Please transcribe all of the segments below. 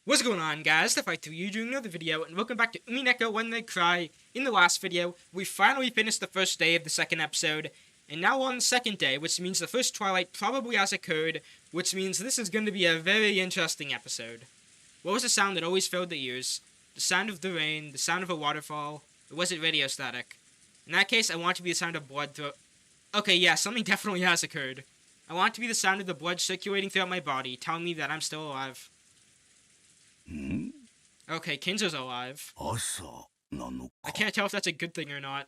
What's going on, guys? The Fight 2 you doing another video, and welcome back to Umineko When They Cry. In the last video, we finally finished the first day of the second episode, and now we're on the second day, which means the first twilight probably has occurred, which means this is going to be a very interesting episode. What was the sound that always filled the ears? The sound of the rain, the sound of a waterfall, or was it radio static? In that case, I want it to be the sound of blood Okay, yeah, something definitely has occurred. I want it to be the sound of the blood circulating throughout my body, telling me that I'm still alive. Okay, Kinzo's alive. I can't tell if that's a good thing or not.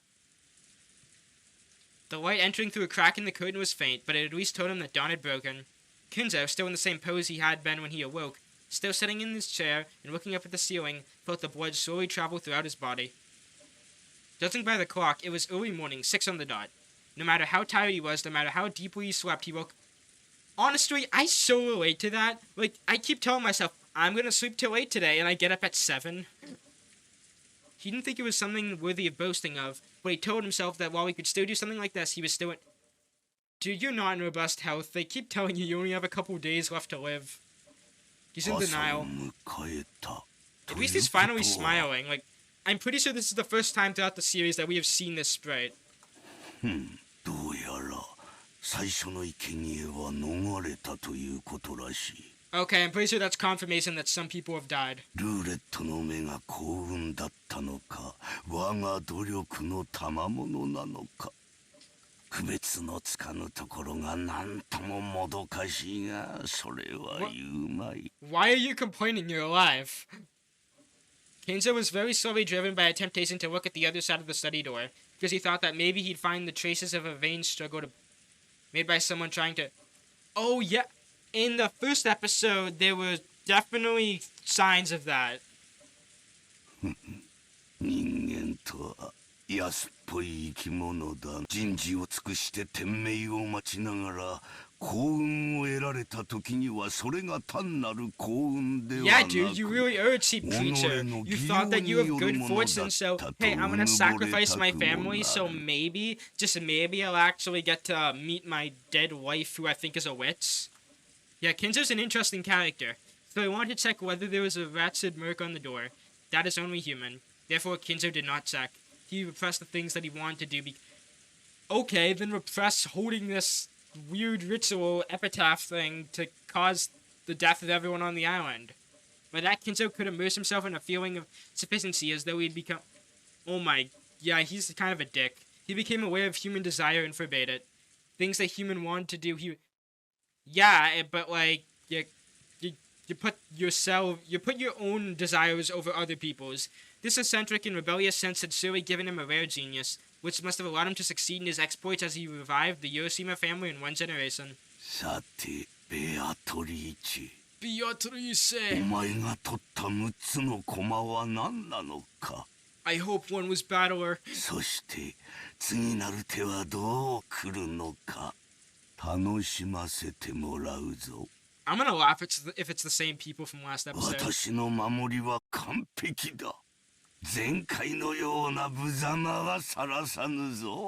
The light entering through a crack in the curtain was faint, but it at least told him that dawn had broken. Kinzo, still in the same pose he had been when he awoke, still sitting in his chair and looking up at the ceiling, felt the blood slowly travel throughout his body. Judging by the clock, it was early morning, 6 on the dot. No matter how tired he was, no matter how deeply he slept, he woke. Honestly, I so relate to that. Like, I keep telling myself, I'm gonna sleep till 8 today, and I get up at 7. He didn't think it was something worthy of boasting of, but he told himself that while he could still do something like this, he was still in... Dude, you're not in robust health. They keep telling you only have a couple days left to live. He's in denial. At least he's finally smiling. Like, I'm pretty sure this is the first time throughout the series that we have seen this sprite. Okay, I'm pretty sure that's confirmation that some people have died. Why are you complaining? You're alive. Kinzo was very slowly driven by a temptation to look at the other side of the study door, because he thought that maybe he'd find the traces of a vain struggle made by someone trying to... Oh, yeah. In the first episode, there were definitely signs of that. Yeah, dude, you really are a cheap creature. You thought that you have good fortune, so, hey, I'm gonna sacrifice my family, so maybe, just maybe, I'll actually get to meet my dead wife, who I think is a witch. Yeah, Kinzo's an interesting character, so I wanted to check whether there was a wretched mark on the door. That is only human. Therefore, Kinzo did not check. He repressed the things that he wanted to do. Okay, then repress holding this weird ritual epitaph thing to cause the death of everyone on the island. By that, Kinzo could immerse himself in a feeling of sufficiency as though he'd become... Oh my... Yeah, he's kind of a dick. He became aware of human desire and forbade it. Things that human wanted to do, he... Yeah, but like, you put your own desires over other people's. This eccentric and rebellious sense had surely given him a rare genius, which must have allowed him to succeed in his exploits as he revived the Ushiromiya family in one generation. Beatrice! I hope one was battler. I'm gonna laugh if it's the same people from last episode.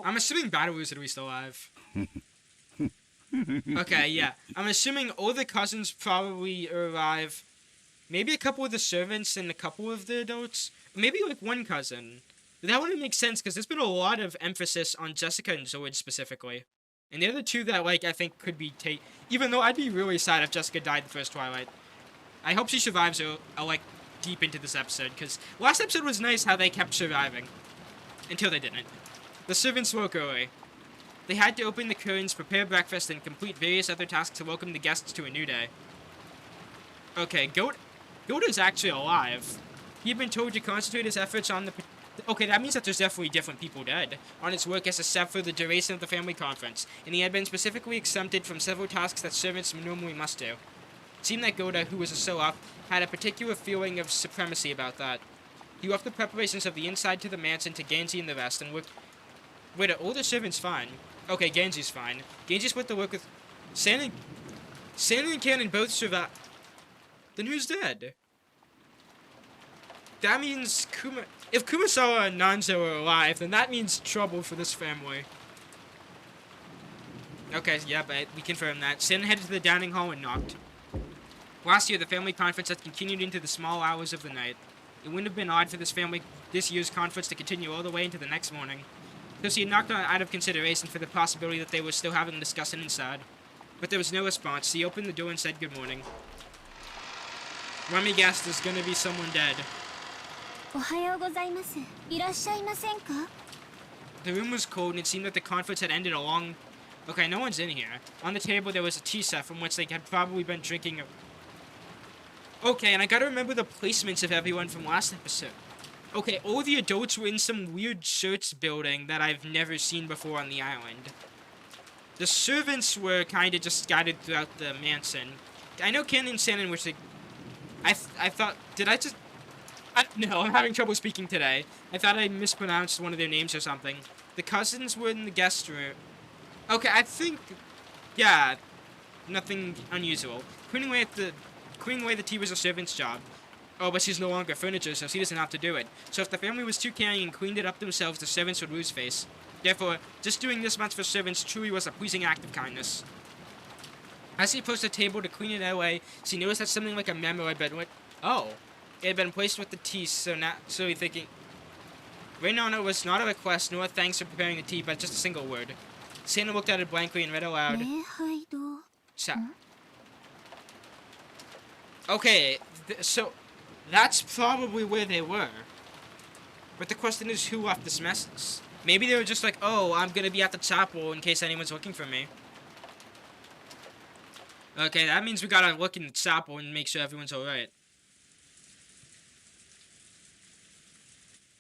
I'm assuming Battlers are at least alive. Okay, yeah. I'm assuming all the cousins probably are alive. Maybe a couple of the servants and a couple of the adults. Maybe like one cousin. That wouldn't make sense because there's been a lot of emphasis on Jessica and Zoid specifically. And the other two that, like, I think could be even though I'd be really sad if Jessica died the first Twilight. I hope she survives, like, deep into this episode, because last episode was nice how they kept surviving. Until they didn't. The servants woke early. They had to open the curtains, prepare breakfast, and complete various other tasks to welcome the guests to a new day. Okay, Goda's actually alive. He had been told to concentrate his efforts on the... Okay, that means that there's definitely different people dead on its work as a step for the duration of the family conference, and he had been specifically exempted from several tasks that servants normally must do. It seemed that Goda, who was a Soap, had a particular feeling of supremacy about that. He left the preparations of the inside to the mansion to Genji and the rest, and worked... Wait, are all the servants fine? Okay, Genji's fine. Genji split the work with... San and Cannon both survived. Then who's dead? That means if Kumasawa and Nanzo are alive, then that means trouble for this family. Okay, yeah, but we confirmed that. Sin headed to the dining hall and knocked. Last year, the family conference had continued into the small hours of the night. It wouldn't have been odd for this year's conference to continue all the way into the next morning. So she had knocked on out of consideration for the possibility that they were still having a discussion inside. But there was no response. She opened the door and said good morning. Rummy guessed there's gonna be someone dead. The room was cold and it seemed that the conference had ended a long... Okay, no one's in here. On the table there was a tea set from which they had probably been drinking... Okay, and I gotta remember the placements of everyone from last episode. Okay, all the adults were in some weird church building that I've never seen before on the island. The servants were kind of just scattered throughout the mansion. I know Ken and Shannon were... I thought... Did I just... No, I'm having trouble speaking today. I thought I mispronounced one of their names or something. The cousins were in the guest room. Okay, I think... Yeah, nothing unusual. Cleaning away the tea was a servant's job. Oh, but she's no longer furniture, so she doesn't have to do it. So if the family was too caring and cleaned it up themselves, the servants would lose face. Therefore, just doing this much for servants truly was a pleasing act of kindness. As she approached the table to clean it away, she noticed that something like a memo had been... Oh. It had been placed with the tea, so you're thinking... Written on it was not a request, nor a thanks for preparing the tea, but just a single word. Santa looked at it blankly and read aloud. Okay, so that's probably where they were. But the question is, who left this message? Maybe they were just like, oh, I'm gonna be at the chapel in case anyone's looking for me. Okay, that means we gotta look in the chapel and make sure everyone's alright.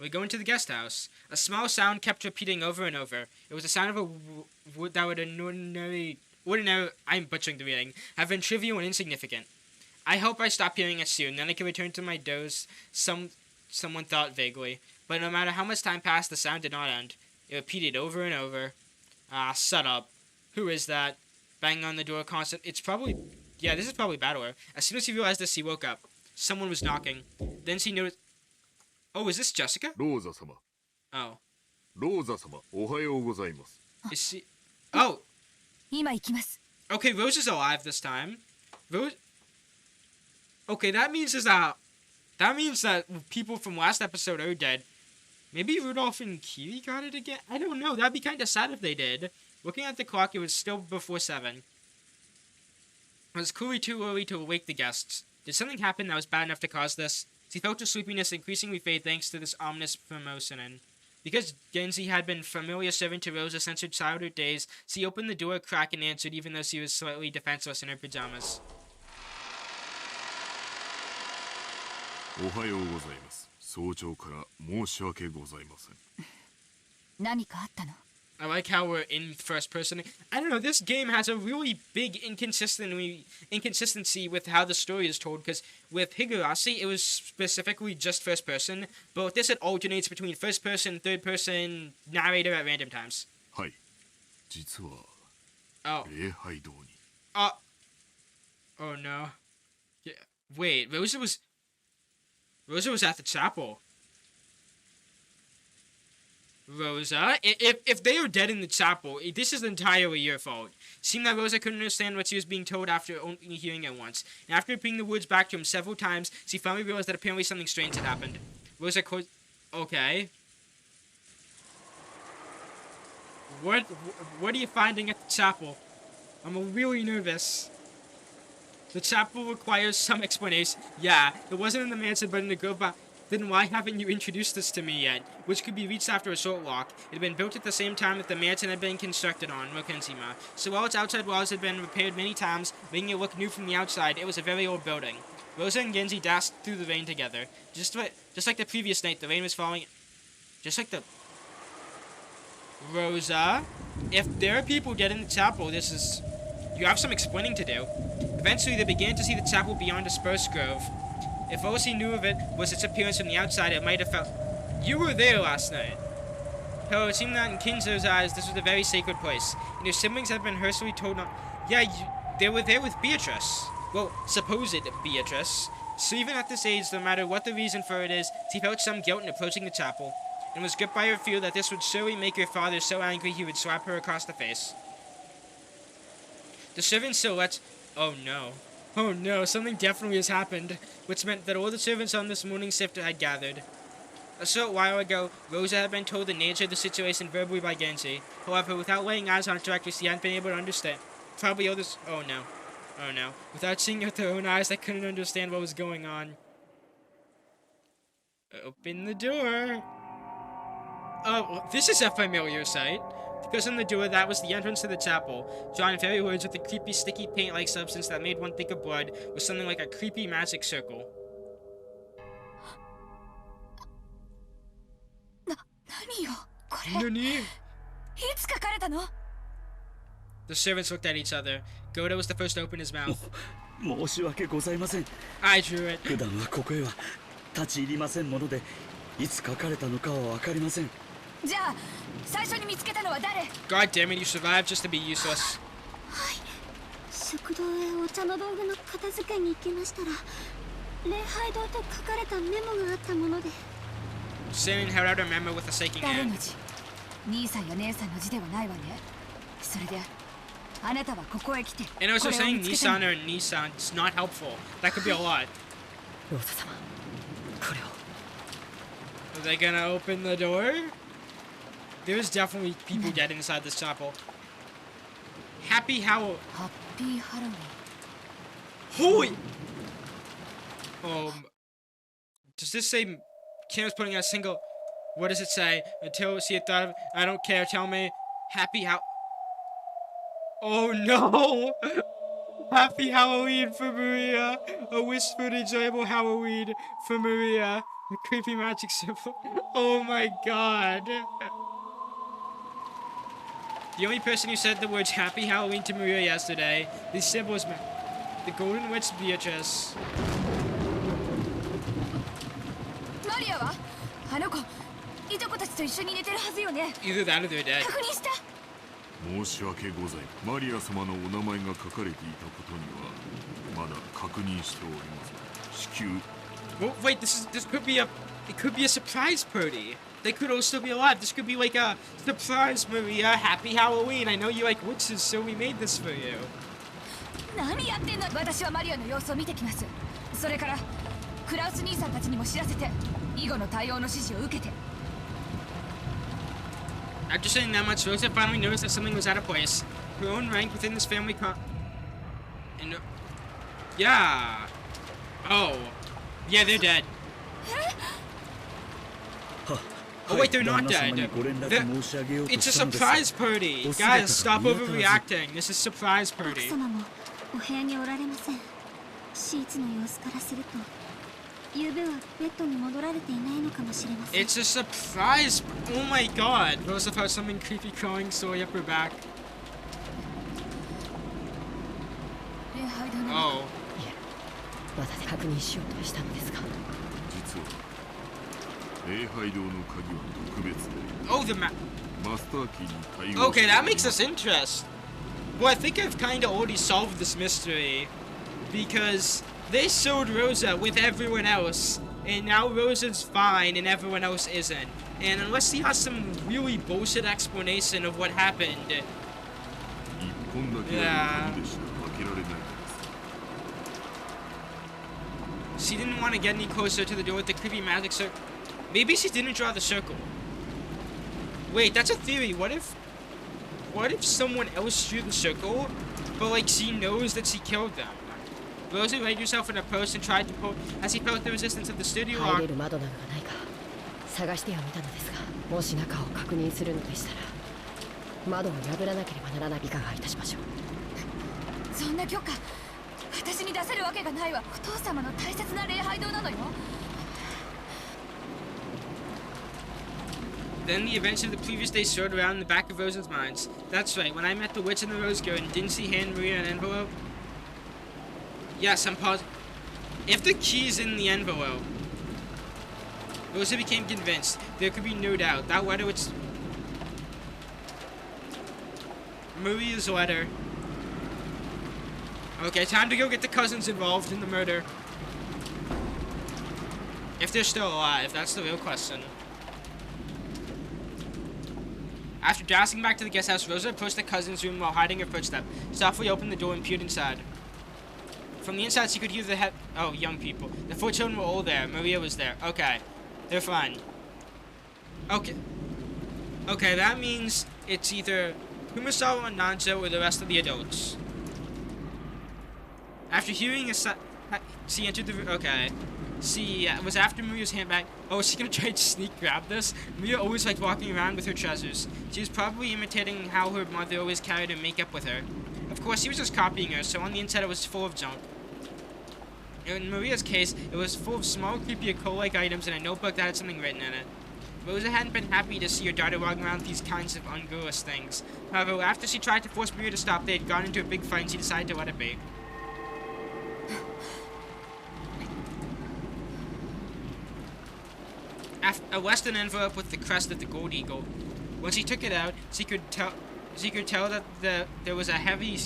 We go into the guest house. A small sound kept repeating over and over. It was the sound of a wood that would ordinary, I'm butchering the reading, have been trivial and insignificant. I hope I stop hearing it soon, then I can return to my doze, someone thought vaguely. But no matter how much time passed, the sound did not end. It repeated over and over. Ah, shut up. Who is that? Banging on the door constant. It's probably... Yeah, this is probably Battler. As soon as she realized this, she woke up. Someone was knocking. Then she noticed... Oh, is this Jessica? Rosa-sama. Oh. Rosa-sama, ohayou gozaimasu. Is she... Oh! Okay, Rose is alive this time. Rose... Okay, that means that people from last episode are dead. Maybe Rudolf and Kiri got it again? I don't know. That'd be kind of sad if they did. Looking at the clock, it was still before 7. It was clearly too early to awake the guests. Did something happen that was bad enough to cause this? She felt her sleepiness increasingly fade thanks to this ominous promotion. Because Genji had been familiar servant to Rosa since her childhood days, she opened the door a crack and answered even though she was slightly defenseless in her pajamas. Ohayou gozaimasu. Souchou kara moshiwake gozaimasen. I like how we're in first person. I don't know, this game has a really big inconsistency with how the story is told, because with Higurashi, it was specifically just first person, but with this it alternates between first person, third person, narrator at random times. Hai. Jitsu wa... Oh. Reihai-dou ni. Oh no. Yeah. Wait, Rosa was at the chapel. Rosa, if they are dead in the chapel, this is entirely your fault. It seemed that Rosa couldn't understand what she was being told after only hearing it once. And after repeating the words back to him several times, she finally realized that apparently something strange had happened. Rosa okay. What are you finding at the chapel? I'm really nervous. The chapel requires some explanation. Yeah, it wasn't in the mansion, but in the grove. Then why haven't you introduced this to me yet? Which could be reached after a short walk. It had been built at the same time that the mansion had been constructed on, Rokkenjima. So while its outside walls had been repaired many times, making it look new from the outside, it was a very old building. Rosa and Genji dashed through the rain together. Just like the previous night, the rain was falling... Just like the... Rosa? If there are people dead in the chapel, this is... You have some explaining to do. Eventually, they began to see the chapel beyond a spruce grove. If all she knew of it was its appearance from the outside, it might have felt... You were there last night. However, it seemed that in Kinzo's eyes, this was a very sacred place, and her siblings had been hurriedly told not... Yeah, they were there with Beatrice. Well, supposed Beatrice. So even at this age, no matter what the reason for it is, she felt some guilt in approaching the chapel, and was gripped by her fear that this would surely make her father so angry he would slap her across the face. The servant silhouettes... Oh no. Oh no, something definitely has happened, which meant that all the servants on this morning's shift had gathered. A short while ago, Rosa had been told the nature of the situation verbally by Genji. However, without laying eyes on it directly, she hadn't been able to understand. Probably all this. Oh no. Oh no. Without seeing it with her own eyes, they couldn't understand what was going on. Open the door. Oh, this is a familiar sight. Because on the door, that was the entrance to the chapel, drawn in very words with a creepy, sticky paint-like substance that made one think of blood, with something like a creepy magic circle. Nani? The servants looked at each other. Goda was the first to open his mouth. I drew it. God damn it, you survived just to be useless. Sin held out a memo with a shaking hand. And also saying Nissan or Nissan, it's not helpful. That could be a lot. Are they gonna open the door? There's definitely people dead inside this chapel. Happy Halloween. Holy! Does this say Kim's putting out a single? What does it say? Until she had thought of, I don't care, tell me. Happy Oh no! Happy Halloween for Maria! A wish for an enjoyable Halloween for Maria. A creepy magic symbol. Oh my god. The only person who said the words Happy Halloween to Maria yesterday, this symbol is the Golden Witch Beatrice. Either that or they're dead. Well, wait, this could be a surprise party. They could all still be alive. This could be like a surprise, Maria. Happy Halloween. I know you like witches, so we made this for you. After saying that much, Rosa finally noticed that something was out of place. Her own rank within this family and yeah. Oh. Yeah, they're dead. Oh wait, they're not dead. It's a surprise party. Guys, stop overreacting. This is surprise party. It's a surprise. Oh my god. Rosa found something creepy crawling slowly up her back. Oh. Oh, the map. Okay, that makes us interested. Well, I think I've kind of already solved this mystery. Because they showed Rosa with everyone else. And now Rosa's fine and everyone else isn't. And unless he has some really bullshit explanation of what happened. Yeah. She didn't want to get any closer to the door with the creepy magic circle. Maybe she didn't draw the circle. Wait, that's a theory. What if someone else drew the circle, but like she knows that she killed them? Rosa laid herself in a pose and tried to pull as he felt the resistance of the studio lock. Then the events of the previous day swirled around in the back of Rosa's mind. That's right, when I met the witch in the rose garden, didn't she hand Maria an envelope? Yes, I'm positive. If the key's in the envelope, Rosa became convinced. There could be no doubt. That letter was Maria's letter. Okay, time to go get the cousins involved in the murder. If they're still alive, that's the real question. After dashing back to the guest house, Rosa approached the cousin's room while hiding her footstep. Softly opened the door and peered inside. From the inside, she could hear the head. Oh, young people. The 4 children were all there. Maria was there. Okay. They're fine. Okay. Okay, that means it's either Kumasawa and Nanzo or the rest of the adults. After hearing a she entered the... Okay. She was after Maria's handbag. Oh, is she gonna try to sneak grab this? Maria always liked walking around with her treasures. She was probably imitating how her mother always carried her makeup with her. Of course, she was just copying her, so on the inside it was full of junk. In Maria's case, it was full of small, creepy, occult-like items and a notebook that had something written in it. Rosa hadn't been happy to see her daughter walking around with these kinds of ungirlish things. However, after she tried to force Maria to stop, they had gone into a big fight and she decided to let it be. A Western envelope with the crest of the gold eagle. When she took it out, she could tell that there was a heavy...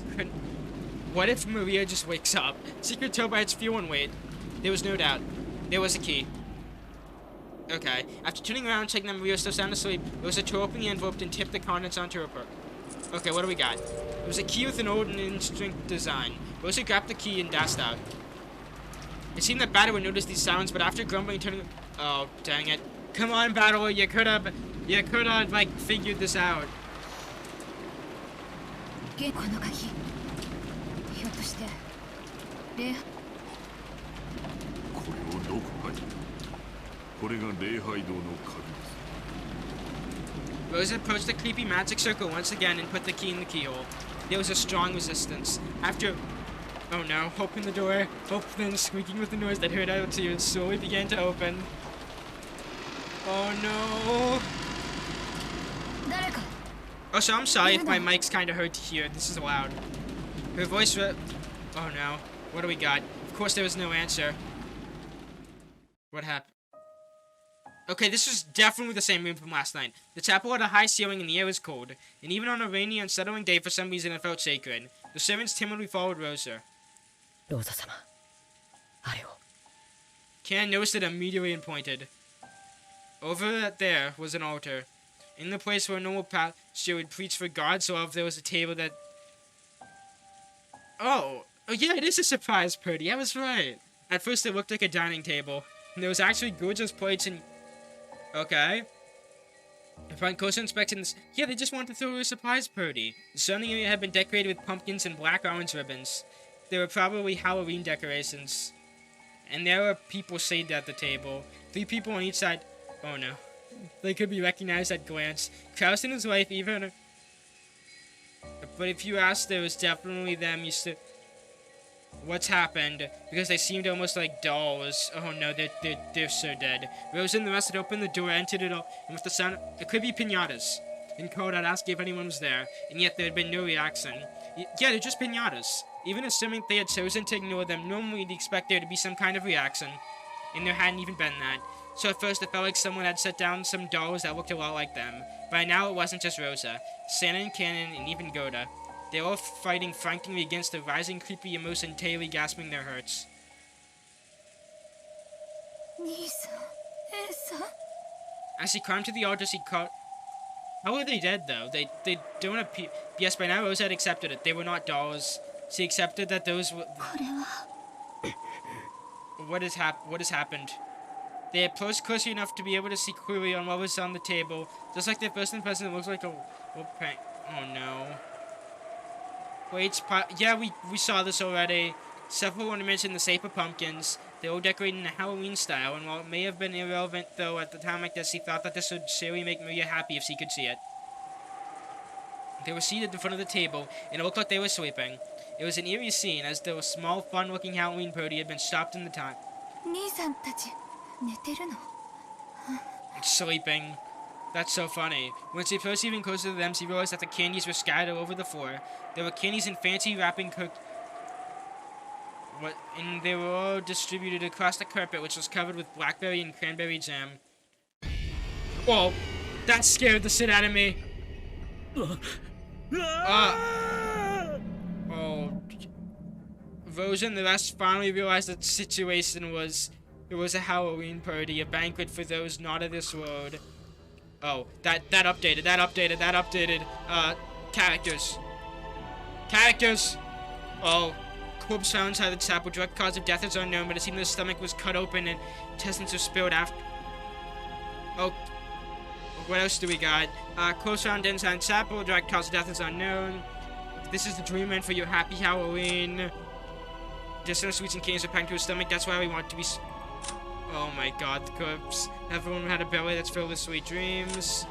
What if Maria just wakes up? She could tell by its feel and weight. There was no doubt. There was a key. Okay. After turning around and checking that Maria was still sound asleep, Rosa tore open the envelope and tipped the contents onto her book. Okay, what do we got? It was a key with an old and instinct design. Rosa grabbed the key and dashed out. It seemed that Battle would notice these sounds, but after grumbling, turning... Oh, dang it. Come on, Battle, you could have, like, figured this out. Rosa approached the creepy magic circle once again and put the key in the keyhole. There was a strong resistance. After... Oh no, open the door. Open, squeaking with the noise that heard out to you, slowly began to open. Oh no. Oh, so I'm sorry if my mic's kind of hard to hear. This is loud. Her voice Oh no. What do we got? Of course there was no answer. What happened? Okay, this is definitely the same room from last night. The chapel had a high ceiling and the air was cold. And even on a rainy, unsettling day, for some reason it felt sacred. The servants timidly followed Rosa. Rosa-sama, Can noticed it immediately and pointed. Over there was an altar. In the place where a normal pastor would preach for God's love, there was a table that... Oh yeah, it is a surprise party. I was right. At first it looked like a dining table. And there was actually gorgeous plates and... Okay. Upon closer inspection, yeah, they just wanted to throw a surprise party. The surrounding area had been decorated with pumpkins and black orange ribbons. There were probably Halloween decorations. And there were people seated at the table. 3 people on each side. Oh no. They could be recognized at glance. Kraus and his wife, even... But if you ask, there was definitely them used to... What's happened? Because they seemed almost like dolls. Oh no, they're so dead. Rosa and the rest had opened the door, entered it all, and with the sound... It could be piñatas. And called out, asking if anyone was there, and yet there had been no reaction. Yeah, they're just piñatas. Even assuming they had chosen to ignore them, normally you'd expect there to be some kind of reaction. And there hadn't even been that. So at first it felt like someone had set down some dolls that looked a lot like them. By now it wasn't just Rosa. Santa and Cannon, and even Goda. They were all fighting frantically against the rising creepy emotion, daily gasping their hurts. As she climbed to the altar, she caught... How were they dead, though? They don't appear... Yes, by now Rosa had accepted it. They were not dolls. She accepted that those were... What has happened? They approached closely enough to be able to see clearly on what was on the table. Just like their first impression, it looks like a prank. Oh no. Wait, yeah, we saw this already. Several ornaments in the shape of pumpkins. They were decorated in a Halloween style, and while it may have been irrelevant, though, at the time like this, he thought that this would surely make Maria happy if she could see it. They were seated in front of the table, and it looked like they were sleeping. It was an eerie scene, as though a small, fun-looking Halloween party had been stopped in the time. Sleeping. That's so funny. When she approached even closer to them, she realized that the candies were scattered all over the floor. There were candies in fancy wrapping and they were all distributed across the carpet, which was covered with blackberry and cranberry jam. Whoa, that scared the shit out of me. Rosa and the rest finally realized that the situation was... It was a Halloween party, a banquet for those not of this world. Oh, that updated. Characters. Oh, corpse found inside the chapel. Direct cause of death is unknown, but it seems the stomach was cut open and intestines are spilled after. Oh, what else do we got? Corpse found inside the chapel. Direct cause of death is unknown. This is the dream end for your happy Halloween. Just no sweets and candies are packed to his stomach. That's why we want to be. Oh my God, the corpse. Everyone had a belly that's filled with sweet dreams.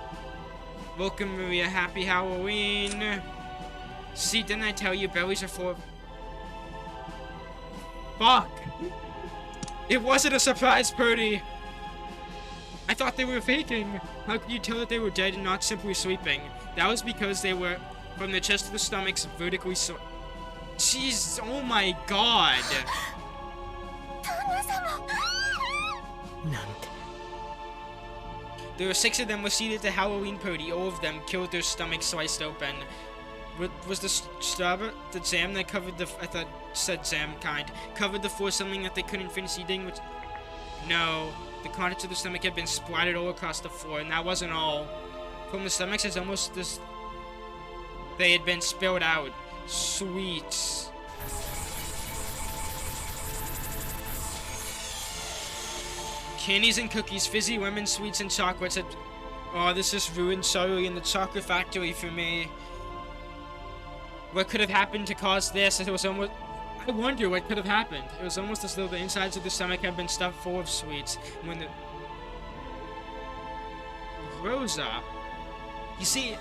Rokkenjima, happy Halloween. See, didn't I tell you bellies are full of... Fuck! It wasn't a surprise party! I thought they were faking! How could you tell that they were dead and not simply sleeping? That was because they were, from the chest to the stomachs, vertically Jeez, oh my God! There were 6 of them were seated at the Halloween party. All of them killed their stomachs sliced open. Was the the jam that covered the... I thought said jam kind. Covered the floor something that they couldn't finish eating? Which, no. The contents of the stomach had been splattered all across the floor, and that wasn't all. From the stomachs, it's almost this... They had been spilled out. Sweets. Candies and cookies, fizzy lemon sweets and chocolates. Oh, this just ruined Charlie and the chocolate factory for me. What could have happened to cause this? It was almost... I wonder what could have happened. It was almost as though the insides of the stomach had been stuffed full of sweets. When the... Rosa. You see...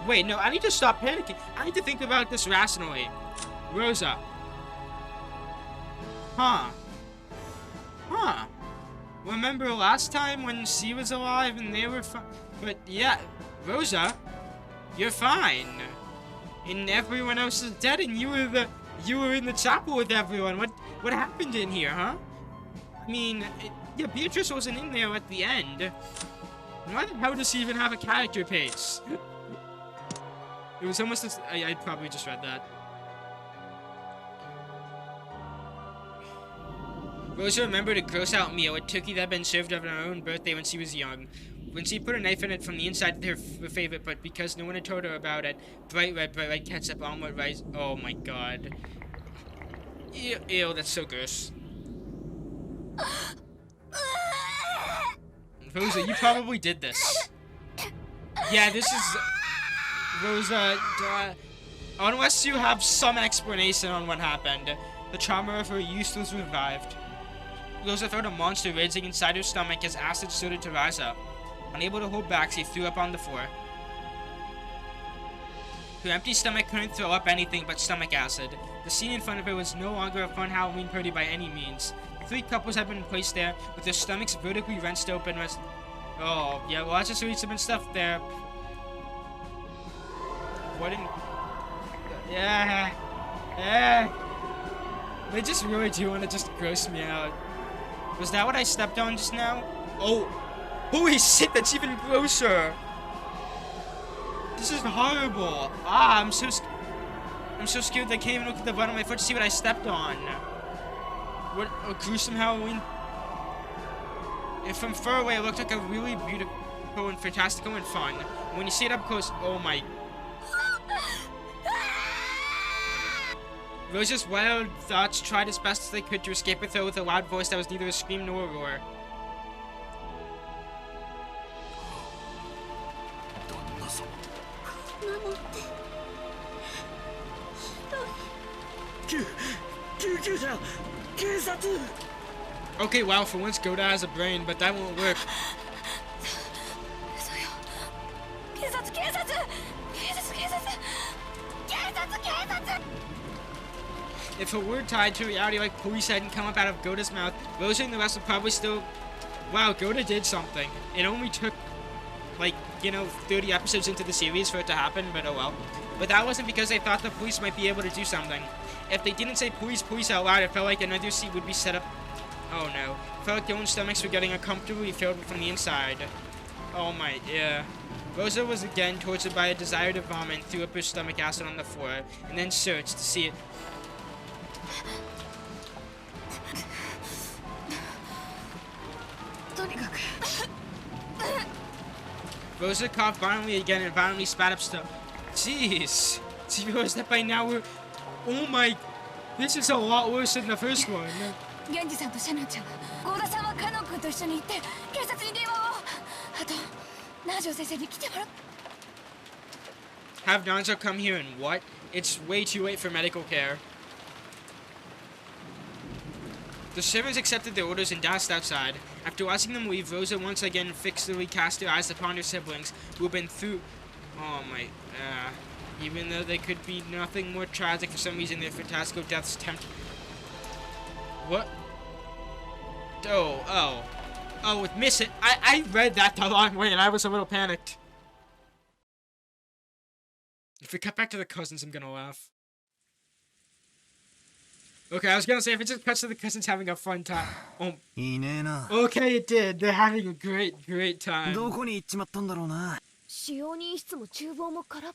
Wait, no, I need to stop panicking. I need to think about this rationally. Rosa. Huh. Remember last time when she was alive and they were fine? But yeah, Rosa, you're fine. And everyone else is dead and you were in the chapel with everyone. What happened in here, huh? I mean, yeah, Beatrice wasn't in there at the end. Why the hell does she even have a character page? It was almost as... I probably just read that. Rosa remembered a gross-out meal, a turkey that had been served on her own birthday when she was young. When she put a knife in it from the inside of her favorite, but because no one had told her about it, bright red ketchup, omelet, rice... Oh my God. Ew, that's so gross. Rosa, you probably did this. Yeah, this is... Rosa, unless you have some explanation on what happened, the trauma of her youth was revived. Rosa felt a monster raging inside her stomach as acid started to rise up. Unable to hold back, she threw up on the floor. Her empty stomach couldn't throw up anything but stomach acid. The scene in front of her was no longer a fun Halloween party by any means. The 3 couples had been placed there, with their stomachs vertically wrenched open. Oh, yeah, lots of sweets have been stuffed there. What in... Yeah. They just really do want to just gross me out. Was that what I stepped on just now? Oh, holy shit, that's even grosser. This is horrible. I'm so scared that I can't even look at the bottom of my foot to see what I stepped on. What a gruesome Halloween. If from far away, it looked like a really beautiful and fantastical and fun. When you see it up close, oh my... Rosa's wild thoughts tried as best as they could to escape with her with a loud voice that was neither a scream nor a roar. Okay, wow, for once Goda has a brain, but that won't work. If a word tied to reality like police hadn't come up out of Goda's mouth, Rosa and the rest would probably still... Wow, Goda did something. It only took, like, 30 episodes into the series for it to happen, but oh well. But that wasn't because they thought the police might be able to do something. If they didn't say police out loud, it felt like another seat would be set up... Oh no. It felt like their own stomachs were getting uncomfortably filled from the inside. Oh my, yeah. Rosa was again tortured by a desire to vomit and threw up her stomach acid on the floor, and then searched to see it. Rosa coughed violently again and violently spat up stuff. Jeez. She realized that by now we're... Oh my... This is a lot worse than the first one. 源氏さんとシャナンちゃん、郷田さんはカノン君と一緒に行って警察に電話を。あとナジョ先生に来てもらう。 Have Nanzo come here and what? It's way too late for medical care. The servants accepted their orders and dashed outside. After watching them leave, Rosa once again fixedly cast her eyes upon her siblings, who had been through... Oh my... even though they could be nothing more tragic, for some reason their fantastical deaths tempt... What? Oh, with Miss It. I read that the wrong way and I was a little panicked. If we cut back to the cousins, I'm gonna laugh. Okay, I was gonna say if it just cuts to the cousins having a fun time. Oh. Okay, it did. They're having a great time.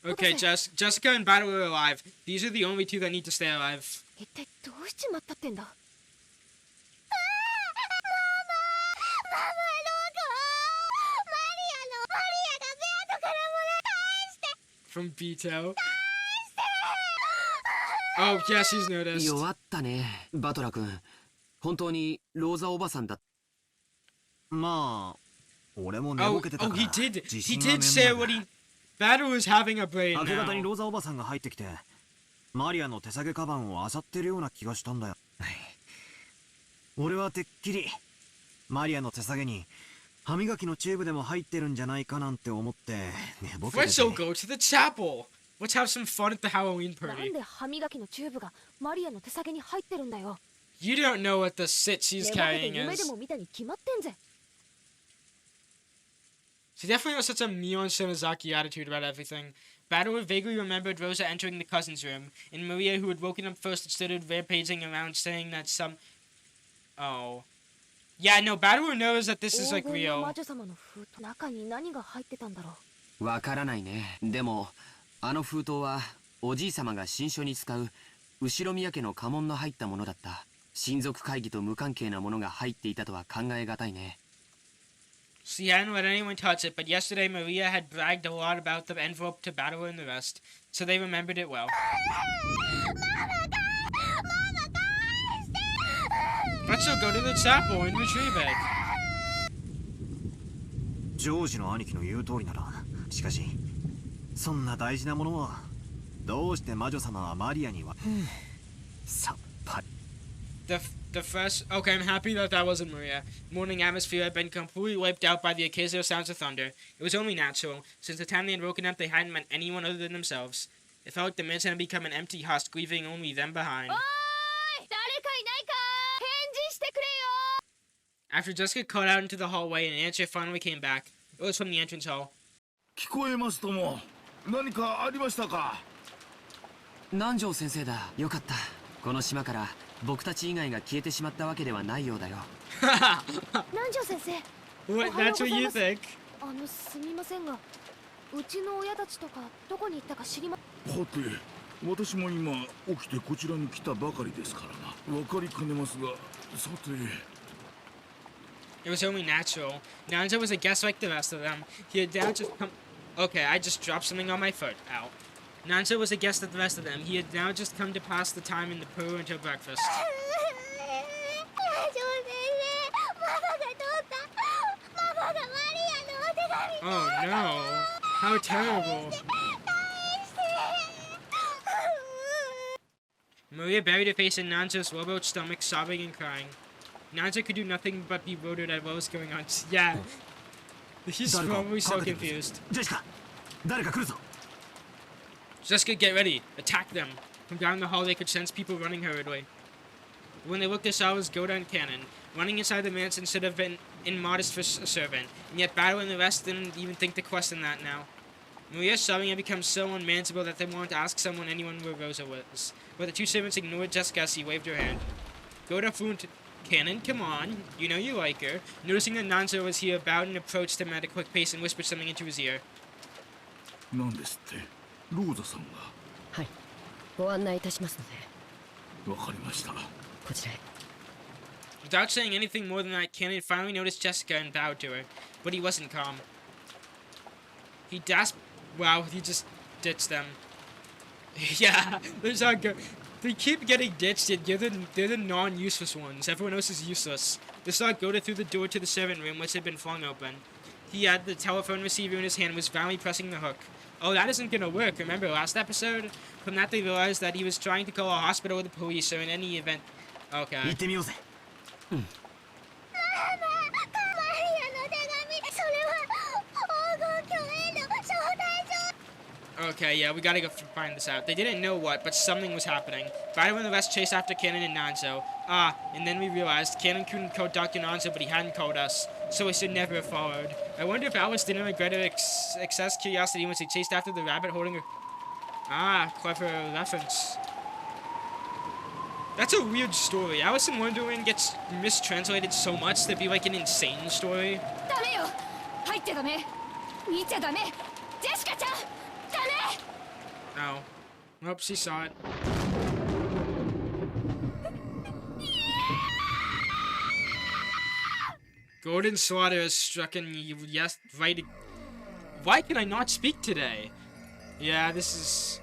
Okay, Jessica and Battle are alive. These are the only two that need to stay alive. From Vito. Oh, yes, he's noticed. 弱ったね、バトラ君。本当にローザおばさんだ。まあ、俺も寝ぼけてたから。he did say what he... Battle is having a brain now. 明け方にローザおばさんが入ってきて、マリアの手提げカバンを漁ってるような気がしたんだよ。俺はてっきり、マリアの手提げに、歯磨きのチューブでも入ってるんじゃないかなんて思って寝ぼけてて。Let's all go to the chapel. Let's have some fun at the Halloween party. You don't know what the shit she's carrying is. She definitely has such a Mion Shimazaki attitude about everything. Battle vaguely remembered Rosa entering the cousin's room, and Maria, who had woken up first and started rampaging around saying that some... Oh. Yeah, no, Battle knows that this is like real. わからないね。でも、あの封筒はおじいさまが新書に使う後ろ宮家の家紋の入ったものだった。親族会議と無関係なものが入っていたとは考えがたいね。She hadn't let anyone touch it, but yesterday Maria had bragged a lot about the envelope to Battle and the rest, so they remembered it well. Let's all go to the chapel and retrieve it. ジョージの兄貴の言う通りなら、しかし、そんな大事なものはどうして魔女様はマリアにはさっぱり。The first... Okay, I'm happy that wasn't Maria. Morning atmosphere had been completely wiped out by the occasional sounds of thunder. It was only natural. Since the time they had woken up, they hadn't met anyone other than themselves. It felt like the mansion had become an empty husk, leaving only them behind. After Jessica called out into the hallway, an answer finally came back. It was from the entrance hall. 聞こえますとも。何かありましたか？南條先生だ。よかった。この島から僕たち以外が消えてしまったわけではないようだよ。南條先生。What? That's what you think? すみませんが、うちの親たちとかどこに行ったか知りま。はて、私も今起きてこちらに来たばかりですからな。わかりかねますが、さて。It was only natural. Nanzo was a guest like the rest of them. He had now just come... Okay, I just dropped something on my foot. Ow. Nanzo was a guest of the rest of them. He had now just come to pass the time in the pool until breakfast. Oh no. How terrible. Maria buried her face in Nanzo's rowboat stomach, sobbing and crying. Nanzo could do nothing but be bewildered at what was going on. Yeah. He's probably so confused. Jessica, get ready. Attack them. From down the hall, they could sense people running hurriedly. When they looked, they saw was Goda and Cannon, running inside the mansion instead of been immodest for a servant. And yet Battle and the rest didn't even think to question that now. Maria's sobbing had become so unmanageable that they wanted to ask someone anyone where Rosa was. But the two servants ignored Jessica as she waved her hand. Goda flew into... Cannon, come on. You know you like her. Noticing that Nanzo was here, bowed and approached him at a quick pace and whispered something into his ear. 何ですって？ローザさんが。はい。ご案内いたしますので。わかりました。こちらへ。Without saying anything more than that, Cannon finally noticed Jessica and bowed to her, but he wasn't calm. He gasped. Wow, he just ditched them. Yeah, there's our go. They keep getting ditched, yet they're the non-useless ones. Everyone else is useless. They saw Goda through the door to the servant room, which had been flung open. He had the telephone receiver in his hand and was violently pressing the hook. Oh, that isn't gonna work. Remember last episode? From that they realized that he was trying to call a hospital or the police, or in any event... Okay. Okay, yeah, we gotta go find this out. They didn't know what, but something was happening. Right when the rest chased after Cannon and Nanzo. And then we realized Cannon couldn't call Dr. Nanzo, but he hadn't called us, so we should never have followed. I wonder if Alice didn't regret her excess curiosity when she chased after the rabbit holding her... Clever reference. That's a weird story. Alice in Wonderland gets mistranslated so much to be like an insane story. Oh. Nope, she saw it. Golden Slaughter has struck in you, yes, right. Why can I not speak today? Yeah, this is...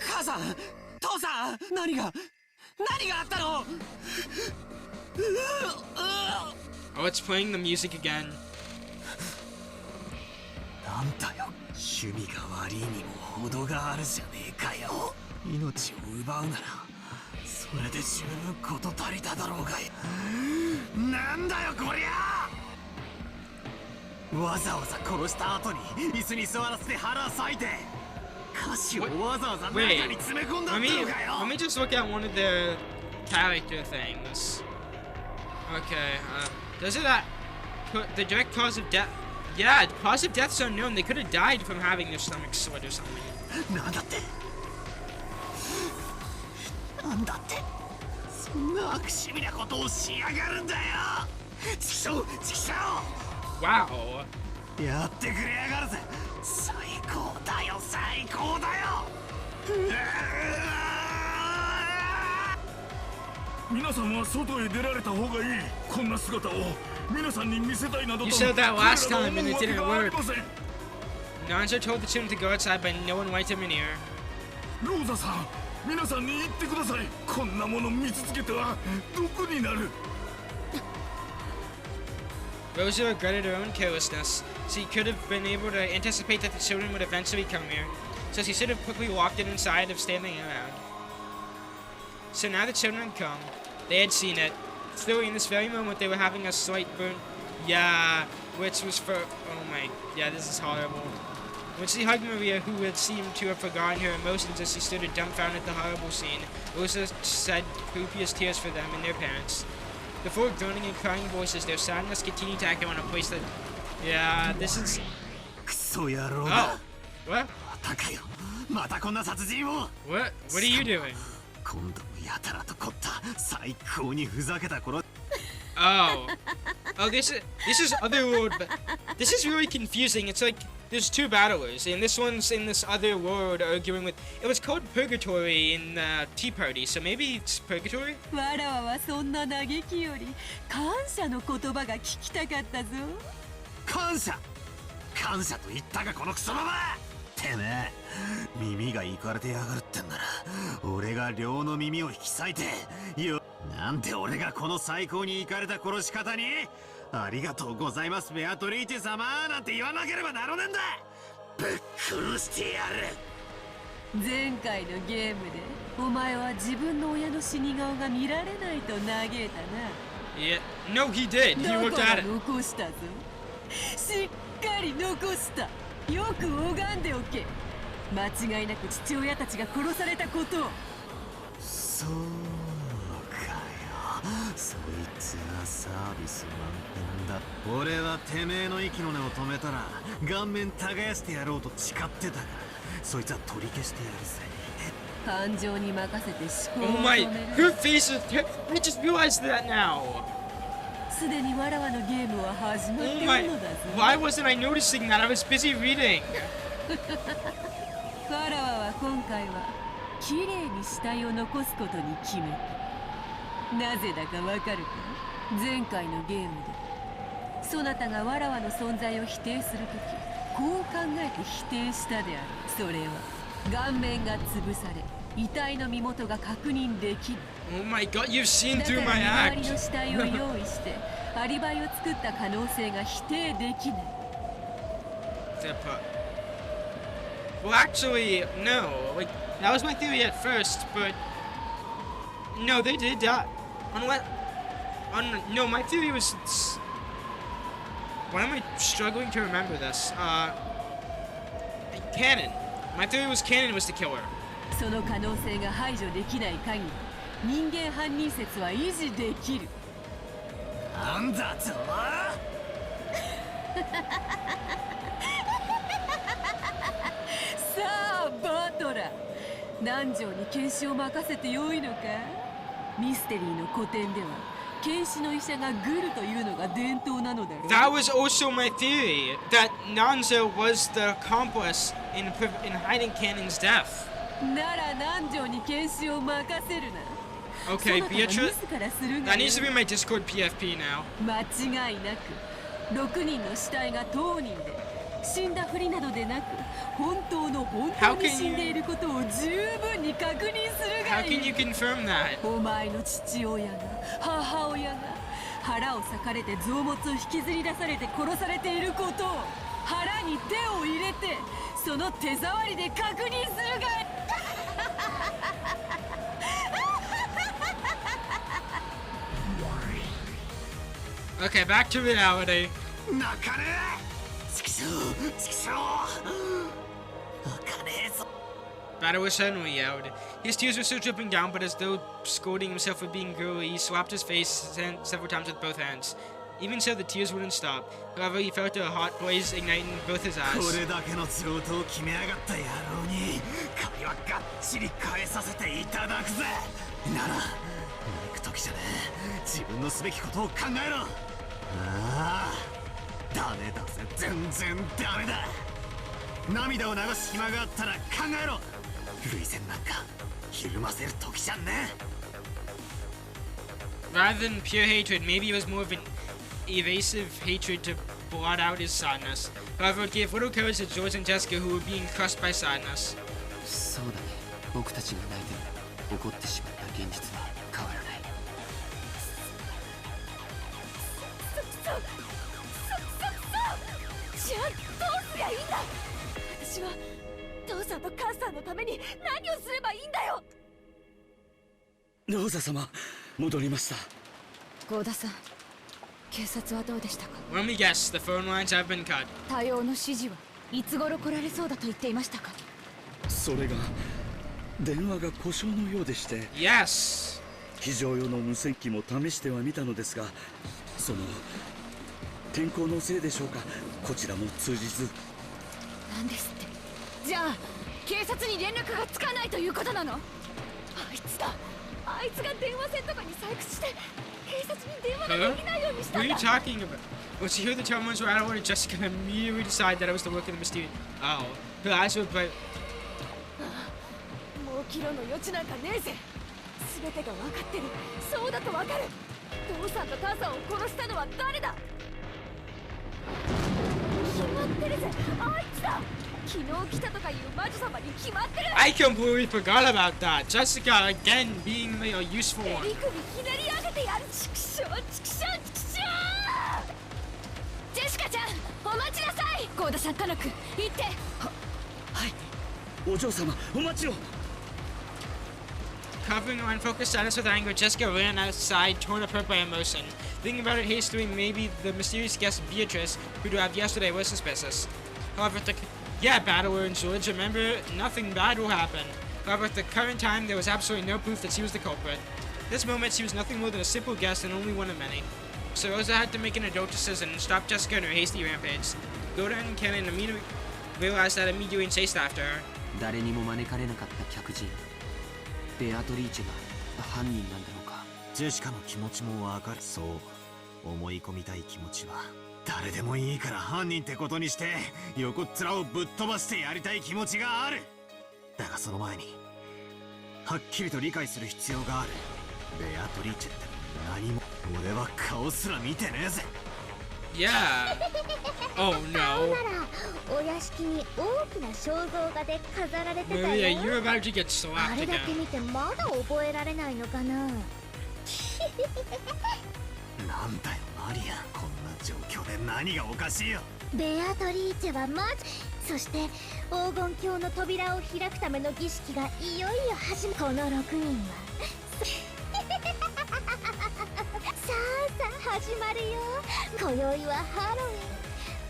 Oh, it's playing the music again. 趣味が悪いにも程があるじゃねえかよ。命を奪うならそれで十分事足りただろうがよ。なんだよこりゃ。わざわざ殺した後に椅子に座らせて腹裂いて歌詞をわざわざ中に詰め込んだってのかよ。 Let me just look at one of their character things. Okay, does it the direct cause of death? Yeah, the cause of death is unknown. They could have died from having their stomachs slit or something. なんだって。なんだって。そんな悪趣味なことをしやがるんだよ。チキショウ、チキショウ。Wow. やってくれやがるぜ。最高だよ、最高だよ。皆さんは外へ出られた方がいい。こんな姿を皆さんに見せたいなどと。 You said that last time and it didn't work. Nanzo told the children to go outside, but no one liked him in here. ローザさん、皆さんに言ってください。こんなもの見続けてはどこになる。 Rosa regretted her own carelessness. She could have been able to anticipate that the children would eventually come here, so she should have quickly walked in inside instead of standing around. So now the children had come. They had seen it. Still, in this very moment, they were having a slight burn. Yeah, which was for... Oh my... Yeah, this is horrible. When she hugged Maria, who had seemed to have forgotten her emotions as she stood dumbfounded at the horrible scene, Rosa shed copious tears for them and their parents. Before groaning and crying voices, their sadness continued to echo in a place that... Yeah, this is... Oh. What? What? What are you doing? Oh. Oh, this is Otherworld, but this is really confusing. It's like there's two battlers, and this one's in this other world arguing with... It was called Purgatory in Tea Party, so maybe it's Purgatory? わらわはそんな嘆きより感謝の言葉が聞きたかったぞ。感謝感謝と言ったがこのクソババア。てめえ耳がいかれてやがるってんなら俺が両の耳を引き裂いてよ。なんで俺がこの最高にいかれた殺し方にありがとうございますベアトリーチェ様なんて言わなければならねえんだ。ぶっ殺してやる。前回のゲームでお前は自分の親の死に顔が見られないと嘆いたな。Yeah. No, he did. He looked at it. 残したぞ。しっかり残した。よく拝んでおけ。間違いなく父親たちが殺されたことを。そうかよ。そいつはサービス満点だ。俺はてめえの息の根を止めたら顔面耕してやろうと誓ってたが、そいつは取り消してやるぜ。感情に任せて思考 Oh を my... 止める。 Her face is... I just realized that now. すでにわらわのゲームは始まって Oh い my... るのだぞ。 Why wasn't I noticing that? I was busy reading. わらわは今回は綺麗に死体を残すことに決めた。なぜだかわかるか。前回のゲームでそなたがわらわの存在を否定するときこう考えて否定したである。それは顔面が潰され遺体の身元が確認できる。 Oh my god, you've seen だか through ら my 周り act. の死体を用意してアリバイを作った可能性が否定できない。 Well, actually, no. Like, that was my theory at first, but no, they did die. No, my theory was. Why am I struggling to remember this? Cannon. My theory was Cannon was the killer. その可能性が排除できない限り人間犯人説は維持できる。なんだと。さあバトラー、南條に検視を任せてよいのか。ミステリーの古典では検視の医者がグルというのが伝統なのだろう。 That was also my theory, that Nanzo was the accomplice in hiding Cannon's death. なら南條に検視を任せるな。 Okay, そなたが Beatrice. 自らするが That よい。 needs to be my Discord PFP now. 間違いなく6人の死体が当人で死んだふりなどでなく本当に死んでいることを十分に確認するが How い can い。 you confirm that? お前の父親が母親が腹を裂かれて臓物を引きずり出されて殺されていることを腹に手を入れてその手触りで確認するがいい。 Okay, back to reality. 泣かねえ。ちくしょう、ちくしょう。泣かねえぞ。 Battle was suddenly out. His tears were still dripping down, but as though scolding himself for being girly, he slapped his face several times with both hands. Even so, the tears wouldn't stop. However, he felt a hot blaze ignite in both his こ eyes. れだけの上等を決めやがった野郎に借りはがっちり返させていただくぜ。なら行く時じゃねえ。自分のすべきことを考えろ。ああ、ダメだぜ、全然ダメだ。涙を流す暇があったら考えろ。涙腺なんかひるませる時じゃねえ。 Rather than pure hatred, maybe it was more of an evasive hatred to blot out his sadness. However, it gave little courage to George and Jessica, who were being crushed by sadness. そうだね、僕たちが泣いても起こってしまった現実は変わらない。じゃあどうすりゃいいんだ。私は父さんと母さんのために何をすればいいんだよ。ローザ様、戻りました。郷田さん、警察はどうでしたか。 Let me guess, the phone lines have been cut. 多様の指示はいつ頃来られそうだと言っていましたか。それが電話が故障のようでして、 Yes. 非常用の無線機も試してはみたのですが、その天候のせいでしょうか、こちらも通じず。なんですって。じゃあ警察に連絡がつかないということなの。あいつだ。あいつが電話線とかに細工して警察に電話ができないようにした What ん are you だ。 talking about? When she heard the turbulence rattle, did Jessica immediately decide that it was the work of the mysterious? Oh, her eyes were bright. もう岐路の余地なんかねえぜ。全てが分かってる。そうだと分かる。父さんと母さんを殺したのは誰だ。決まってるぜ。あいつだ。昨日来たとかいう魔女様に決まってる。 I completely forgot about that. Jessica again being a useful 手 one. 首ひねり上げてやる。チクショーチクショーチクショー。ジェシカちゃん、お待ちなさい。郷田さん、カノク、行って。お嬢様、お待ちを。 Covering her unfocused sadness with anger, Jessica ran outside, torn apart by emotion. Thinking about it hastily, maybe the mysterious guest Beatrice, who arrived yesterday, was suspicious. However, Battler and George, remember, nothing bad will happen. However, at the current time, there was absolutely no proof that she was the culprit. At this moment, she was nothing more than a simple guest and only one of many. So Rosa had to make an adult decision and stop Jessica in her hasty rampage. Goda and Kenan immediately realized that immediately and chased after her. 誰にも招かれなかった客人、ベアトリーチェが犯人なんだろうか。ジェシカの気持ちもわかる。そう思い込みたい気持ちは誰でもいいから犯人ってことにして横っ面をぶっ飛ばしてやりたい気持ちがある。だがその前にはっきりと理解する必要がある。ベアトリーチェって何も俺は顔すら見てねえぜ。Yeah. Oh 顔 no. ならお屋敷に大きな肖像画で飾られてた Maria, よ。 you're about to get あ slapped れだけ again. 見てまだ覚えられないのかな。なんだよマリア、こんな状況で何がおかしいよ。ベアトリーチェはマジ。そして黄金鏡の扉を開くための儀式がいよいよ始まる。この6人はさあ始まるよ。今宵はハロウィン。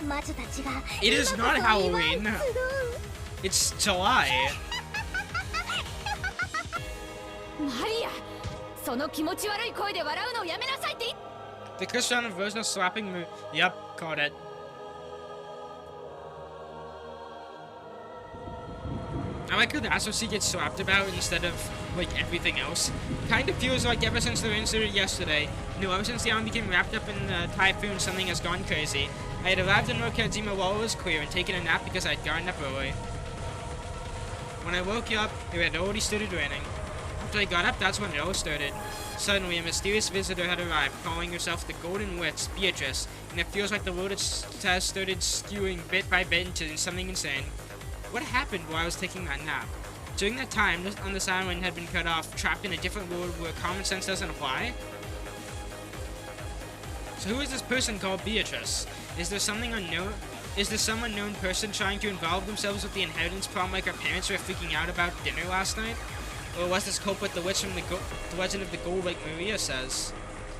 魔女たちが It is not Halloween. It's July. マリア、その気持ち悪い声で笑うのをやめなさいって言っ The Christian version of slapping me. Yep, caught it. I like how that's what she gets slapped about instead of, like, everything else. Kind of feels like ever since the incident yesterday, no, ever since the army became wrapped up in the typhoon, something has gone crazy. I had arrived in Rokkenjima while it was clear and taken a nap because I'd gotten up early. When I woke up, it had already started raining. After I got up, that's when it all started. Suddenly, a mysterious visitor had arrived, calling herself the Golden Witch, Beatrice, and it feels like the world has started skewing bit by bit into something insane. What happened while I was taking that nap? During that time, on this island had been cut off, trapped in a different world where common sense doesn't apply? So who is this person called Beatrice? Is there some unknown person trying to involve themselves with the inheritance problem like our parents were freaking out about dinner last night? Or was this culprit the witch from the Legend of the Gold like Maria says?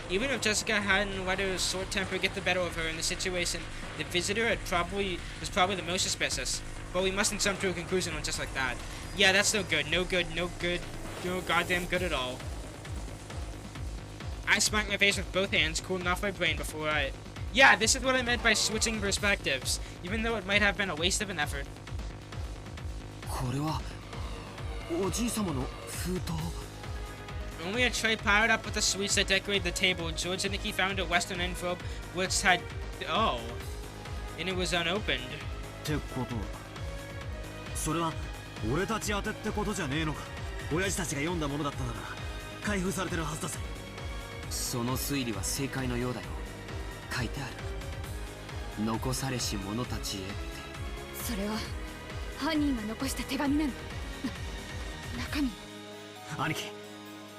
Even if Jessica hadn't let her short temper get the better of her in the situation, the visitor was probably the most suspicious. But we mustn't jump to a conclusion on just like that. Yeah, that's no good. No good. No good. No goddamn good at all. I smacked my face with both hands, cooling off my brain before I... Yeah, this is what I meant by switching perspectives, even though it might have been a waste of an effort. これはおじい様の封筒。 Only a tray piled up with the sweets that decorated the table, George and Nikki found a Western envelope which had... Oh. And it was unopened. ってことはそれは俺たち宛てってことじゃねえのか。親父たちが読んだものだったなら開封されてるはずだぜ。その推理は正解のようだよ。書いてある。残されし者たちへって。それは犯人が残した手紙なの。中身。兄貴、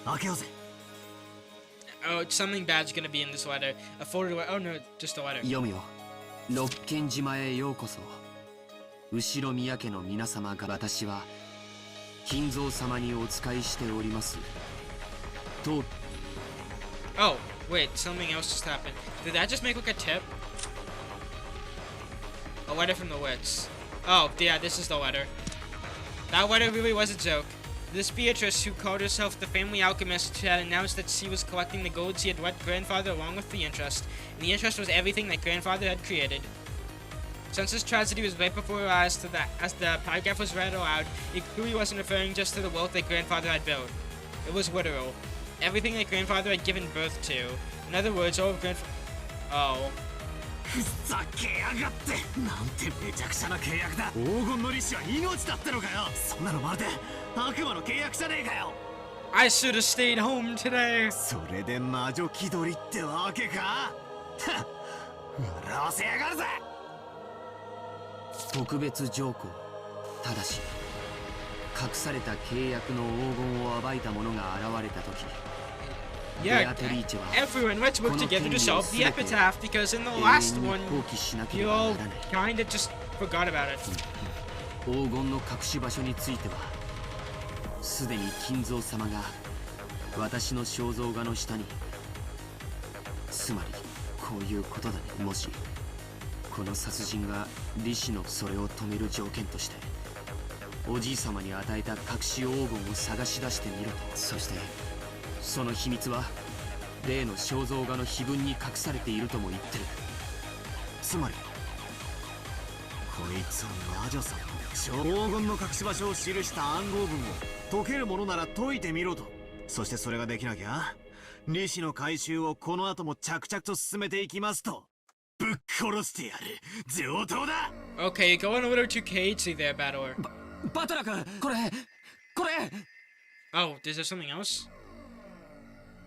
開けようぜ。 Oh, something bad's gonna be in this letter. A folded letter. Oh no, just a letter. 読むよ。ロッケン島へようこそ。後ろ宮家の皆様が私は金蔵様にお仕えしております。と。 Oh, wait, something else just happened. Did that just make like a tip? A letter from the witch. Oh, yeah, this is the letter. That letter really was a joke. This Beatrice, who called herself the family alchemist, had announced that she was collecting the gold she had left grandfather along with the interest. And the interest was everything that grandfather had created. Since this tragedy was right before her eyes, as the paragraph was read aloud, it clearly wasn't referring just to the wealth that grandfather had built. It was literal. Everything that grandfather had given birth to. In other words, all of grandfather... Oh. ふざけやがって。なんてめちゃくちゃな契約だ。黄金の利子は命だってのかよ。そんなのまるで悪魔の契約じゃねえかよ。I should have stayed home today. それで魔女気取りってわけか。笑わせやがるぜ。特別条項。ただし隠された契約の黄金を暴いた者が現れた時。 Yeah, everyone, let's work together to solve the epitaph, because in the last one, you all kinda just forgot about it. 黄金の隠し場所については、すでに金蔵様が私の肖像画の下に。つまり、こういうことだね。もし、この殺人が李氏のそれを止める条件として、おじい様に与えた隠し黄金を探し出してみろと。そして、 その秘密は例の肖像画の碑文に隠されているとも言ってる。つまりこいつは魔女さんの黄金の隠し場所を記した暗号文を解けるものなら解いてみろと。そしてそれができなきゃ李氏の回収をこの後も着々と進めていきますとぶっ殺してやる。上等だ。 Okay, going a little too cagey there, Battler. バトラ君、これ。 Oh, is there something else?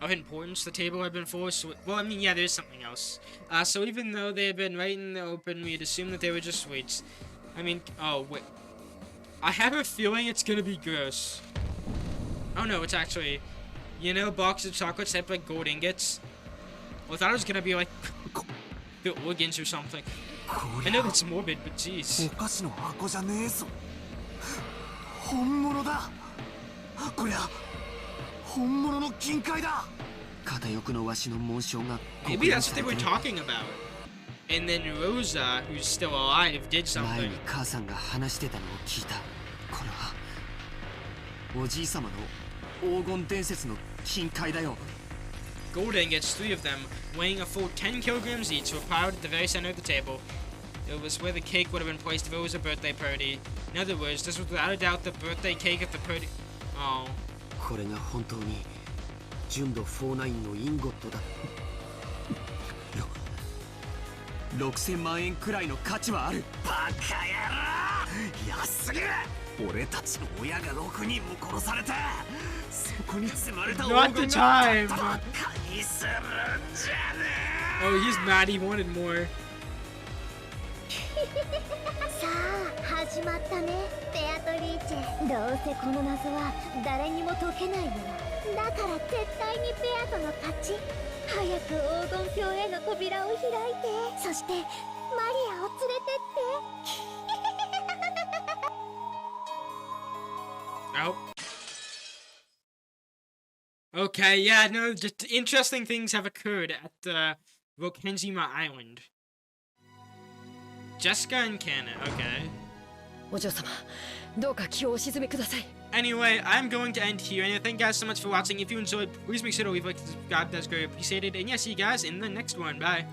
Of importance, the table had been full of well, I mean, yeah, there's something else. So even though they had been right in the open, we'd assume that they were just sweets. I mean, oh, wait. I have a feeling it's gonna be gross. Oh no, it's actually, you know, box of chocolates that have like gold ingots? Well, I thought it was gonna be like the organs or something. I know that's morbid, but jeez. お菓子の箱じゃねえぞ。本物だ。こりゃ本物の金塊だ。片翼のわしの紋章が Maybe that's what they were talking about. And then Rosa, who's still alive, did 前 something. に母さんが話してたのを聞いた。これはおじい様の黄金伝説の金塊だよ。 Gold ingots, 3 of them, weighing a full 10 kilograms each, were piled at the very center of the table. It was where the cake would have been placed if it was a birthday party. In other words, this was without a doubt the birthday cake of the party. Oh. これが本当に純度49のインゴットだ。6000万円くらいの価値はある。バカ野郎。安すぎる。俺たちの親が6人も殺されて、そこに積まれた黄 Not 金 the が time. バカにするんじゃね Oh, he's mad. He wanted more. さあ始まったね、ベアトリーチェ。どうせこの謎は誰にも解けないの。だから絶対にベアとの勝ち。早く黄金鏡への扉を開いて、そしてマリアを連れてって。 Oh. Okay, yeah, no, just interesting things have occurred at Rokkenjima Island. Jessica and Kana, okay. お嬢様、どうか気をお沈めください。 Anyway, I'm going to end here, and thank you guys so much for watching. If you enjoyed, please make sure to leave a like, subscribe, that's greatly appreciated. And yeah, see you guys in the next one. Bye.